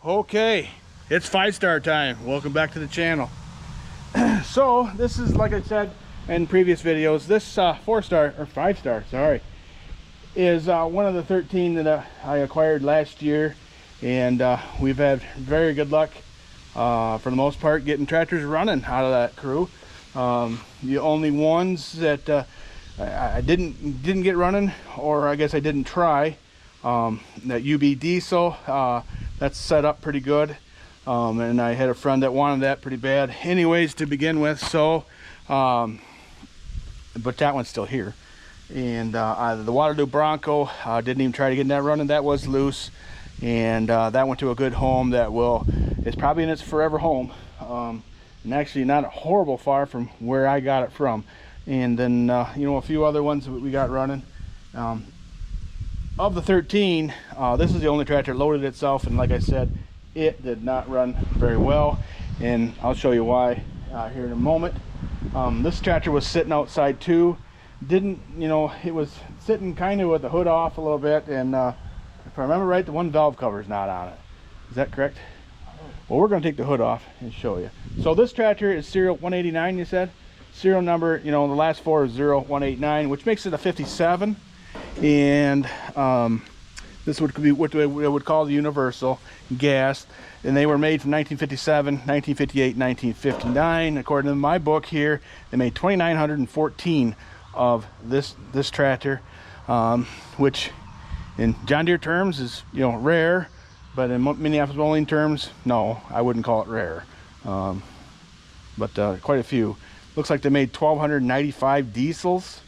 Okay, it's 5-star time. Welcome back to the channel. So this is, like I said in previous videos, this 4-star or 5-star, sorry, is one of the 13 that I acquired last year, and we've had very good luck for the most part getting tractors running out of that crew. The only ones that I didn't get running, or I guess I didn't try, that UB diesel, that's set up pretty good, and I had a friend that wanted that pretty bad anyways to begin with, so but that one's still here. And the Waterloo Bronco, didn't even try to get that running. That was loose, and that went to a good home that is probably in its forever home, and actually not horrible far from where I got it from. And then you know, a few other ones that we got running. Of the 13, this is the only tractor that loaded itself, and like I said, it did not run very well, and I'll show you why here in a moment. This tractor was sitting outside too. Didn't, you know, it was sitting kind of with the hood off a little bit, and if I remember right, the one valve cover is not on it. Is that correct? Well, we're going to take the hood off and show you. So this tractor is serial 189, you said? Serial number, you know, the last four is 0189, which makes it a 57. And this would be what we would call the universal gas, and they were made from 1957, 1958, 1959. According to my book here, they made 2,914 of this tractor, which in John Deere terms is, you know, rare, but in Minneapolis Moline terms, no, I wouldn't call it rare. But quite a few. Looks like they made 1,295 diesels.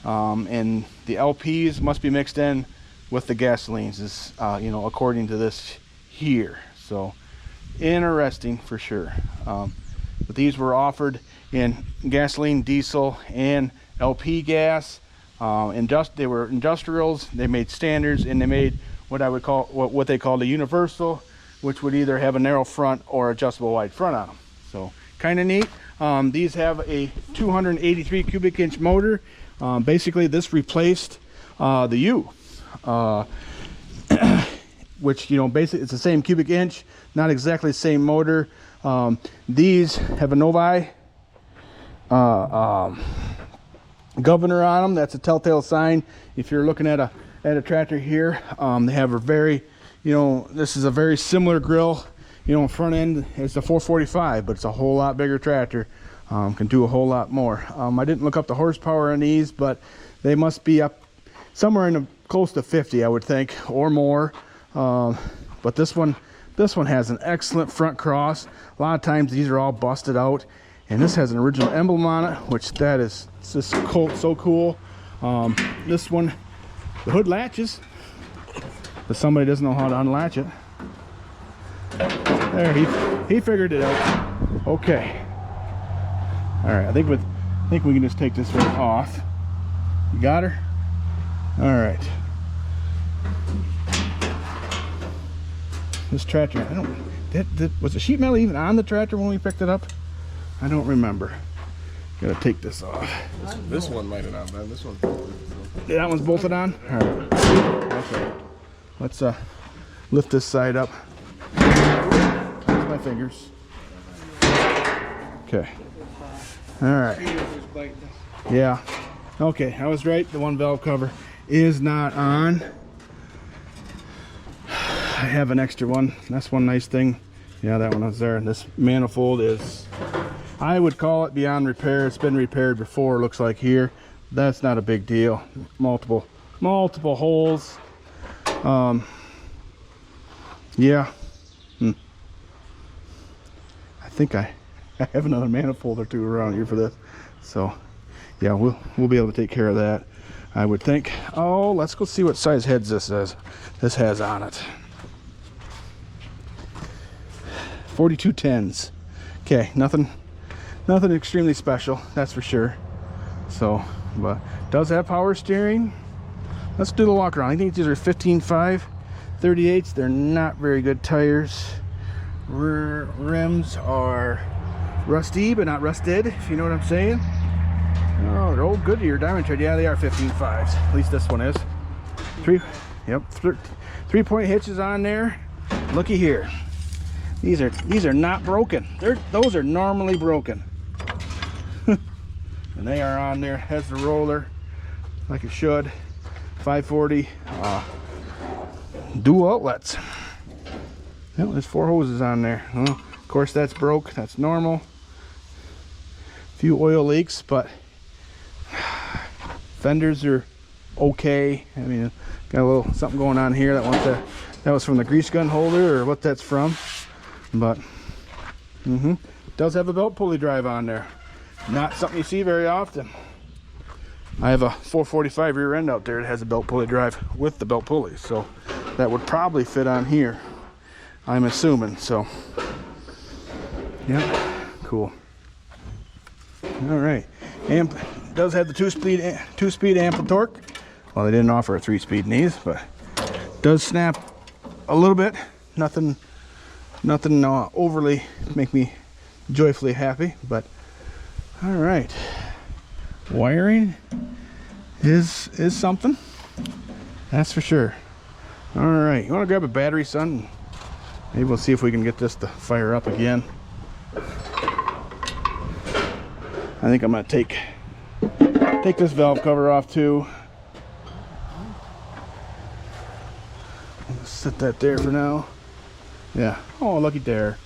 And the LPs must be mixed in with the gasolines, is you know, according to this here. So interesting for sure. But these were offered in gasoline, diesel, and LP gas. They were industrials. They made standards, and they made what I would call what they called a universal, which would either have a narrow front or adjustable wide front on them. So kind of neat. These have a 283 cubic inch motor. Basically this replaced the U, which, you know, basically it's the same cubic inch, not exactly the same motor. These have a Novi governor on them. That's a telltale sign if you're looking at a tractor here. They have a very, you know, this is a very similar grill, you know, front end. It's a 445, but it's a whole lot bigger tractor. Can do a whole lot more. I didn't look up the horsepower on these, but they must be up somewhere in close to 50, I would think, or more. But this one has an excellent front cross. A lot of times these are all busted out, and this has an original emblem on it, which that is just so cool. This one, the hood latches, but somebody doesn't know how to unlatch it. There, he figured it out. Okay. All right, I think we can just take this one off. You got her? All right. This tractor, was the sheet metal even on the tractor when we picked it up? I don't remember. Gotta take this off. This one might have not been. This one's bolted. Yeah, that one's bolted on? All right. Okay. Let's lift this side up. With my fingers. Okay. All right. Yeah. Okay, I was right. The one valve cover is not on. I have an extra one. That's one nice thing. Yeah, that one was there. This manifold is, I would call it beyond repair. It's been repaired before, looks like here. That's not a big deal. Multiple holes. Yeah. I think I have another manifold or two around here for this, so yeah, we'll be able to take care of that, I would think. Oh, let's go see what size heads this has on it. 4210s. Okay, nothing extremely special, that's for sure. So, but does have power steering. Let's do the walk around. I think these are 15.5 38s. They're not very good tires. Rear rims are rusty but not rusted, if you know what I'm saying. Oh, they're old Goodyear diamond tread. Yeah, they are 15.5s. At least this one is. 3-point hitches on there. Looky here. These are not broken. Those are normally broken. And they are on there. Has the roller like it should. 540 dual outlets. Well, there's 4 hoses on there. Well, of course that's broke. That's normal. Few oil leaks, but fenders are okay. I mean, got a little something going on here. That was from the grease gun holder or what that's from. But does have a belt pulley drive on there. Not something you see very often. I have a 445 rear end out there that has a belt pulley drive with the belt pulley, so that would probably fit on here, I'm assuming. So yeah, cool. All right, amp does have the two-speed amp torque. Well, they didn't offer a 3-speed in these, but does snap a little bit. Nothing overly make me joyfully happy, but all right. Wiring is something, that's for sure. All right, you want to grab a battery, son? Maybe we'll see if we can get this to fire up again. I think I'm gonna take this valve cover off too. I'm gonna set that there for now. Yeah. Oh, lucky dare.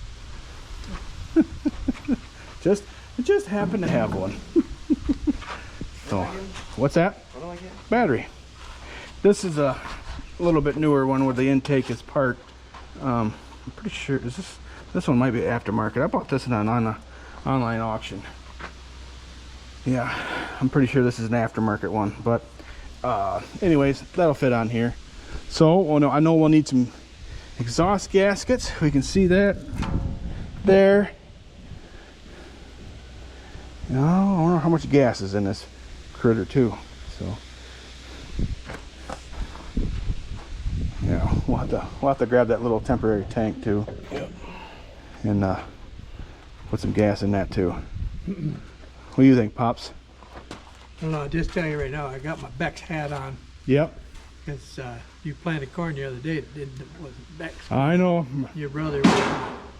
It just happened to have one. So, what's that? What do I get? Battery. This is a little bit newer one where the intake is part. I'm pretty sure this one might be aftermarket. I bought this on an online auction. Yeah, I'm pretty sure this is an aftermarket one. But anyways, that'll fit on here. So, I know we'll need some exhaust gaskets. We can see that there. No, I don't know how much gas is in this critter too. So yeah, we'll have to grab that little temporary tank too. Yep. And put some gas in that too. What do you think, Pops? I don't know, I'll just tell you right now, I got my Beck's hat on. Yep. Because you planted corn the other day that wasn't Beck's. I know. Your brother was.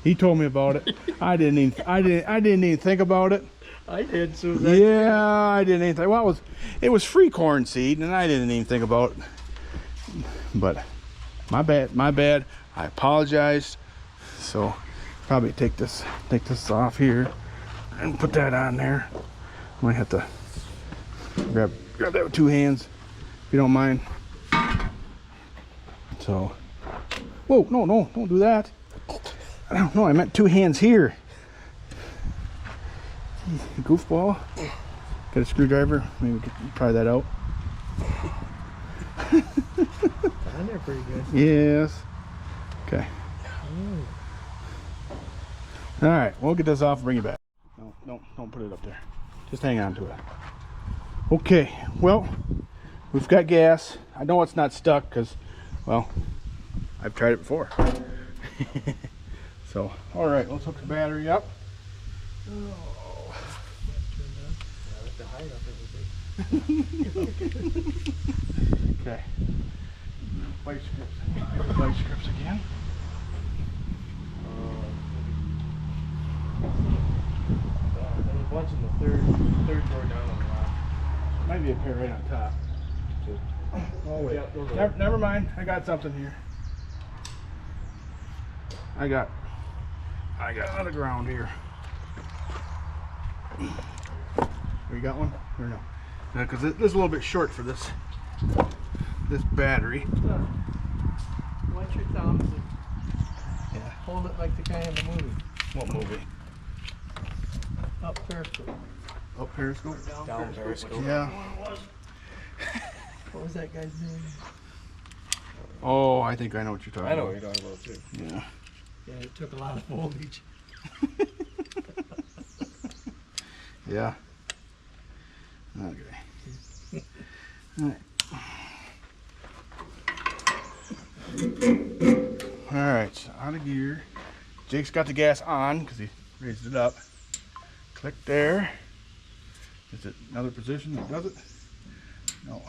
He told me about it. I didn't even think about it. I did, so yeah, I didn't even think. Well, it was free corn seed, and I didn't even think about it. But my bad. I apologize. So probably take this off here and put that on there. Might have to grab that with 2 hands, if you don't mind. So, whoa, no, don't do that. I don't know. I meant 2 hands here. Goofball. Got a screwdriver. Maybe we could pry that out. on there pretty good. Yes. Okay. All right, we'll get this off and bring it back. No, don't put it up there. Just hang on to it. Okay. Well, we've got gas. I know it's not stuck because, well, I've tried it before. So, all right, let's hook the battery up. Okay. Vice grips again. There's a bunch in the third drawer down on the left. Might be a pair right on top. Oh wait. Yeah, Never mind. I got something here. I got on the ground here. You got one or no? Because this is a little bit short for this battery. Watch your thumbs and Yeah. hold it like the guy in the movie. What movie? Up Periscope. Up Periscope? Down Periscope. Yeah. What was that guy's name? Oh, I think I know what you're talking about. I know what you're talking about too. Yeah. Yeah, it took a lot of voltage. Yeah. Okay. All right, so out of gear. Jake's got the gas on because he raised it up. Click there. Is it another position that does it? No. All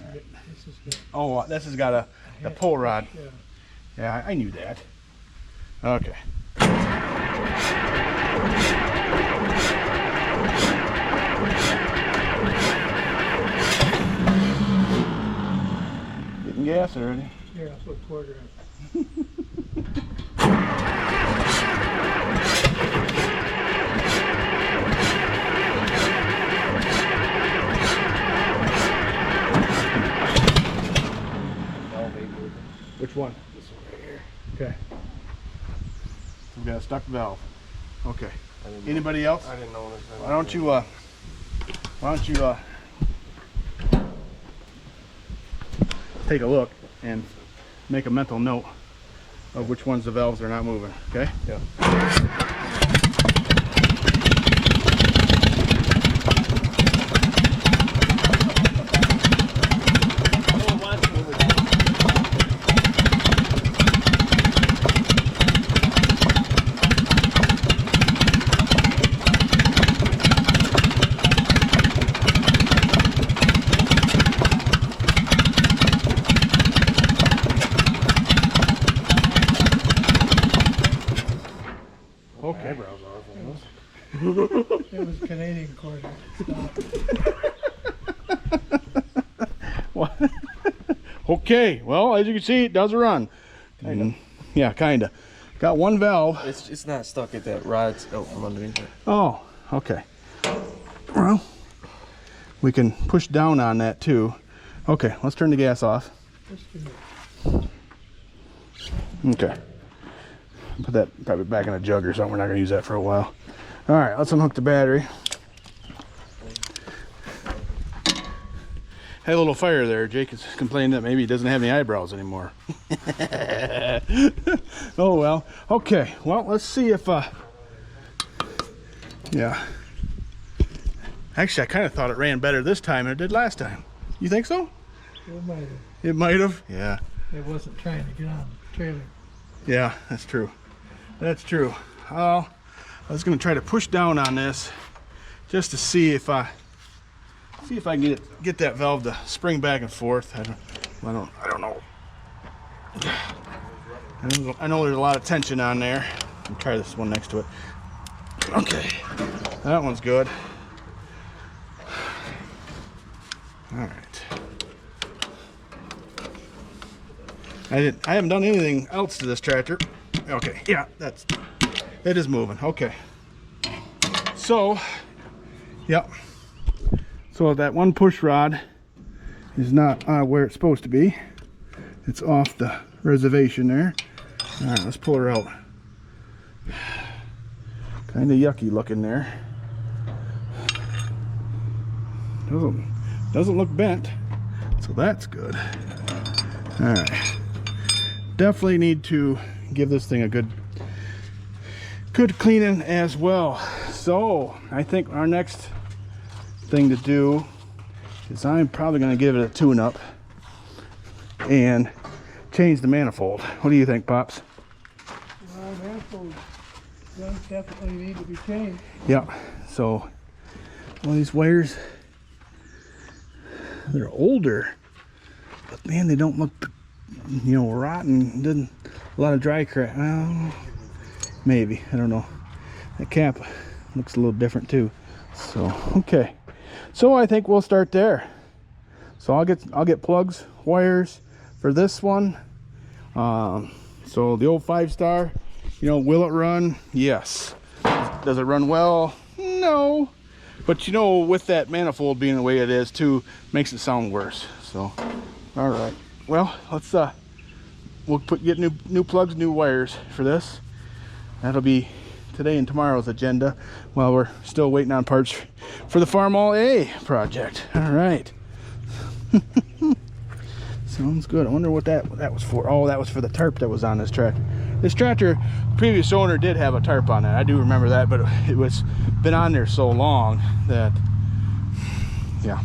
right. This is good. Oh, this has got a pull rod. Yeah. Yeah, I knew that. Okay. Getting gas already. Here, I'll put quarter in. Which one? This one right here. Okay. We got a stuck valve. Okay. I didn't Anybody else? I didn't know this. Why don't you take a look and make a mental note of which ones the valves are not moving, okay? Yeah. Okay. Eyebrows off. It was Canadian quarter. What? Okay, well, as you can see, it does run. Kinda. Yeah, kinda. Got one valve. It's not stuck at that rod's out from underneath it. Oh, okay. Well, we can push down on that too. Okay, let's turn the gas off. Okay. Put that probably back in a jug or something. We're not going to use that for a while. All right, let's unhook the battery. Had a little fire there. Jake is complaining that maybe he doesn't have any eyebrows anymore. Oh well. Okay. Well, let's see if yeah. Actually, I kind of thought it ran better this time than it did last time. You think so? It might have. It might have. Yeah. It wasn't trying to get on the trailer. Yeah, that's true. That's true. I was going to try to push down on this just to see if I can get that valve to spring back and forth. I don't know. I know there's a lot of tension on there. I'll try this one next to it. Okay, that one's good. All right. I haven't done anything else to this tractor. Okay, yeah, it is moving. Okay. So, yep. So that one push rod is not where it's supposed to be. It's off the reservation there. All right, let's pull her out. Kind of yucky looking there. Doesn't look bent, so that's good. All right. Definitely need to give this thing a good cleaning as well. So I think our next thing to do is I'm probably going to give it a tune-up and change the manifold. What do you think, Pops? Well, manifold does definitely need to be changed. Yeah. So all these wires, they're older, but man, they don't look, rotten. Didn't a lot of dry crack. Well, maybe, I don't know. That cap looks a little different too. So okay, so I think we'll start there. So I'll get plugs, wires for this one. So the old 5-star, will it run? Yes. Does it run well? No. But with that manifold being the way it is too, makes it sound worse. So all right, well, let's we'll get new plugs, new wires for this. That'll be today and tomorrow's agenda while we're still waiting on parts for the Farm All A project. All right. Sounds good. I wonder what that was for. Oh, that was for the tarp that was on this tractor. This tractor, previous owner did have a tarp on that. I do remember that, but it was been on there so long that, yeah.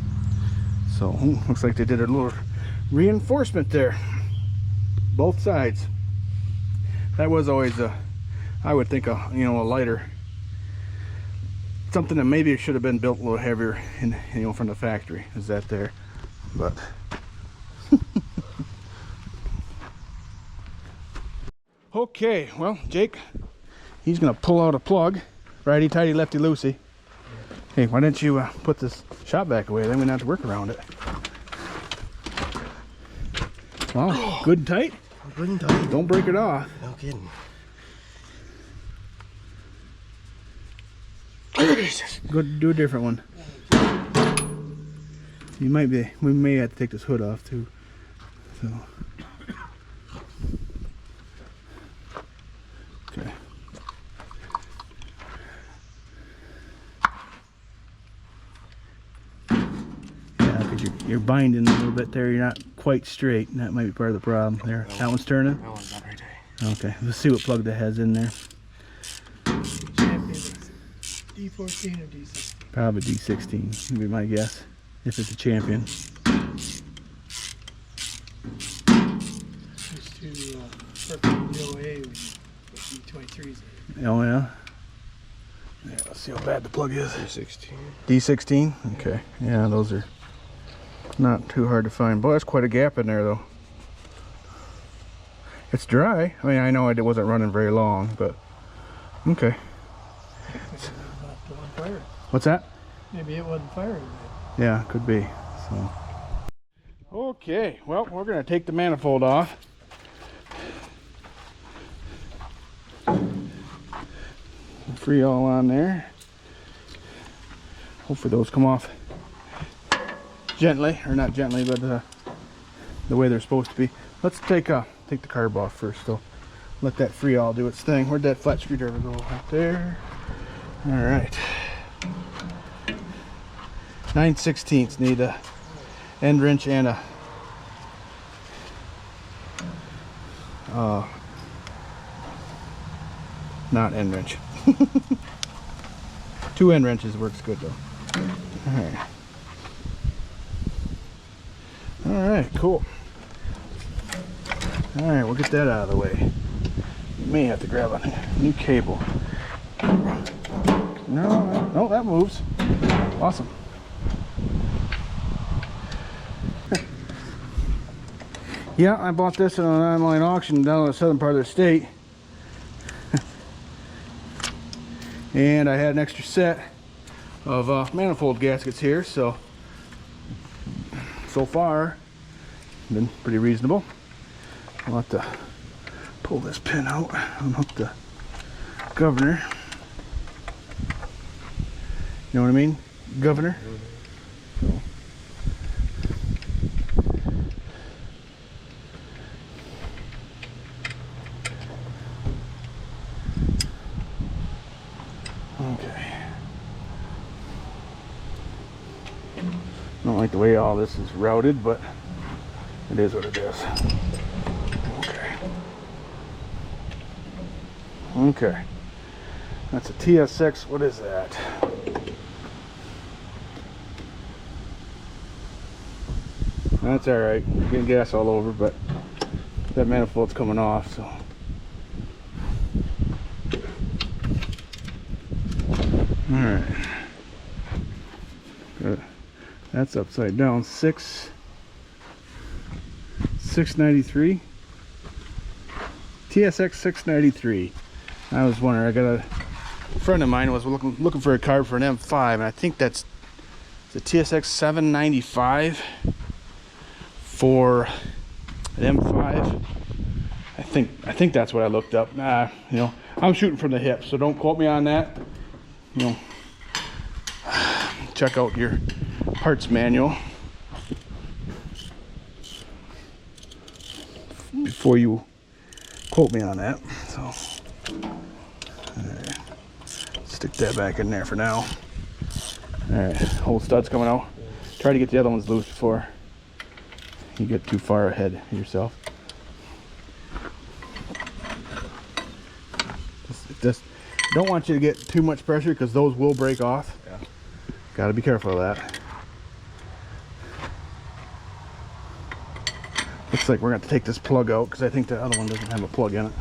So looks like they did a little reinforcement there, both sides. That was always I would think a lighter, something that maybe it should have been built a little heavier from the factory. Is that there? But Okay, well, Jake, he's gonna pull out a plug. Righty tighty, lefty loosey. Hey, why didn't you put this shop back away? Then we don't have to work around it. Wow, good and tight. Good and tight. Don't break it off. No kidding. Go do a different one. You might be. We may have to take this hood off too. So. Okay. Yeah, because you're binding a little bit there. You're not quite straight, and that might be part of the problem. There, that one's turning. That one's not very tight. Okay, let's see what plug that has in there. Champion is D14 or D16? Probably D16 would be my guess, if it's a champion. These two purple DOA with D23s. Oh yeah? Yeah, let's see how bad the plug is. D16. D16? Okay, yeah, those are not too hard to find. Boy, that's quite a gap in there though. It's dry. I mean, I know it wasn't running very long, but okay. What's that? Maybe it wasn't firing. Yeah, could be. So. Okay, well, we're gonna take the manifold off. Free all on there. Hopefully those come off gently, or not gently, but the way they're supposed to be. Let's take the carb off first, though. Let that free all do its thing. Where'd that flat screwdriver go? Right there. All right. 9/16 need a end wrench and a not end wrench. 2 end wrenches works good though. All right, cool. All right, we'll get that out of the way. You may have to grab a new cable. No, that moves. Awesome. Yeah, I bought this at an online auction down in the southern part of the state. And I had an extra set of manifold gaskets here, so far been pretty reasonable. I'll have to pull this pin out, unhook the governor. You know what I mean? Governor. So. Okay. Don't like the way all this is routed, but it is what it is. Okay. Okay. That's a TSX. What is that? That's all right. Getting gas all over, but that manifold's coming off, so. All right. Good. That's upside down. 693. TSX 693. I was wondering. I got a friend of mine was looking for a carb for an M5, and I think that's the TSX 795 for an M5. I think that's what I looked up. You know, I'm shooting from the hip, so don't quote me on that. You know, check out your parts manual before you quote me on that. So, stick that back in there for now. All right, whole stud's coming out. Try to get the other ones loose before you get too far ahead of yourself. Just don't want you to get too much pressure because those will break off. Yeah. Got to be careful of that. Looks like we're going to take this plug out because I think the other one doesn't have a plug in it.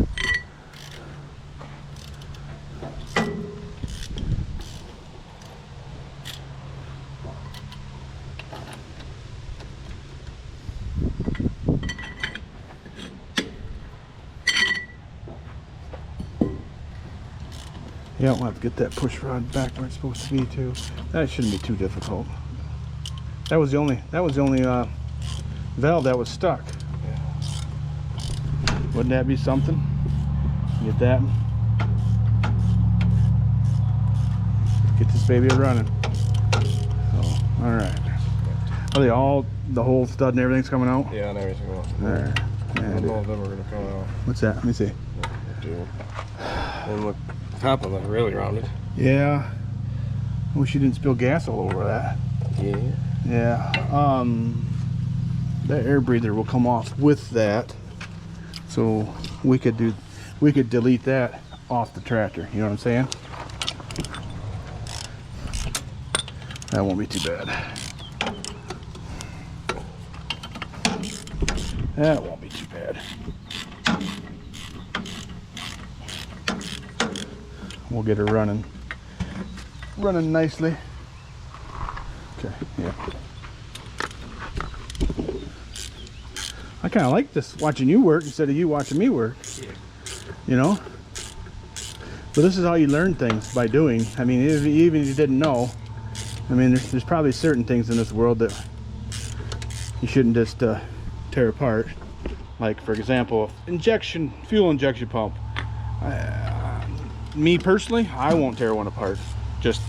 Yeah, I'll have to get that push rod back where it's supposed to be too. That shouldn't be too difficult. That was the only valve that was stuck. Wouldn't that be something? Get that. Get this baby running. So, all right. Are they all, the whole stud and everything's coming out? Yeah, and everything else. There. I don't know if them are gonna come out. What's that? Let me see. And look, top of it really rounded. Yeah. I wish you didn't spill gas all over that. Yeah. Yeah. That air breather will come off with that, so we could delete that off the tractor. You know what I'm saying? That won't be too bad. That won't be too bad. We'll get her running nicely. Okay, yeah. I kind of like this, watching you work instead of you watching me work. You know? But this is how you learn things, by doing. I mean, even if you didn't know, I mean, there's probably certain things in this world that you shouldn't just tear apart. Like, for example, fuel injection pump. Me personally, I won't tear one apart just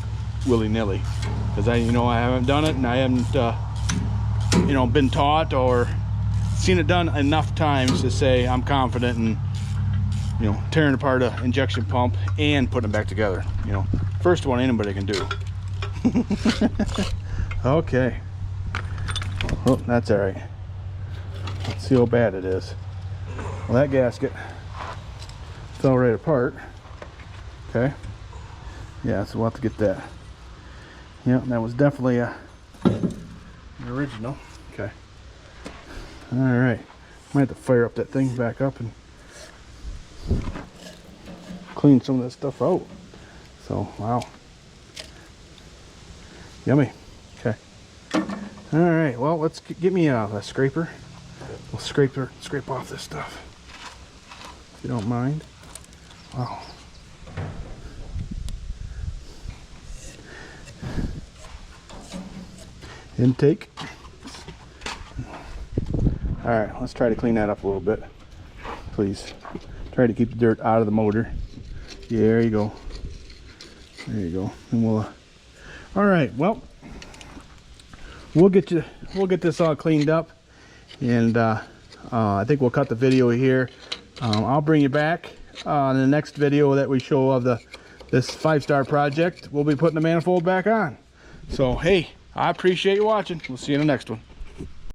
willy-nilly, because I haven't done it, and I haven't been taught or seen it done enough times to say I'm confident in tearing apart an injection pump and putting it back together. First one anybody can do. Okay. Oh, that's all right. Let's see how bad it is. Well, that gasket fell right apart. Okay. Yeah, so we'll have to get that. Yeah, that was definitely an original. Okay. All right. Might have to fire up that thing back up and clean some of that stuff out. So, wow. Yummy. Okay. All right. Well, let's get me a scraper. We'll scrape off this stuff, if you don't mind. Wow. Intake. All right, let's try to clean that up a little bit, please. Try to keep the dirt out of the motor. Yeah, there you go. There you go. And we'll. All right. Well, we'll get this all cleaned up, and I think we'll cut the video here. I'll bring you back in the next video that we show of this 5-star project. We'll be putting the manifold back on. So hey, I appreciate you watching. We'll see you in the next one.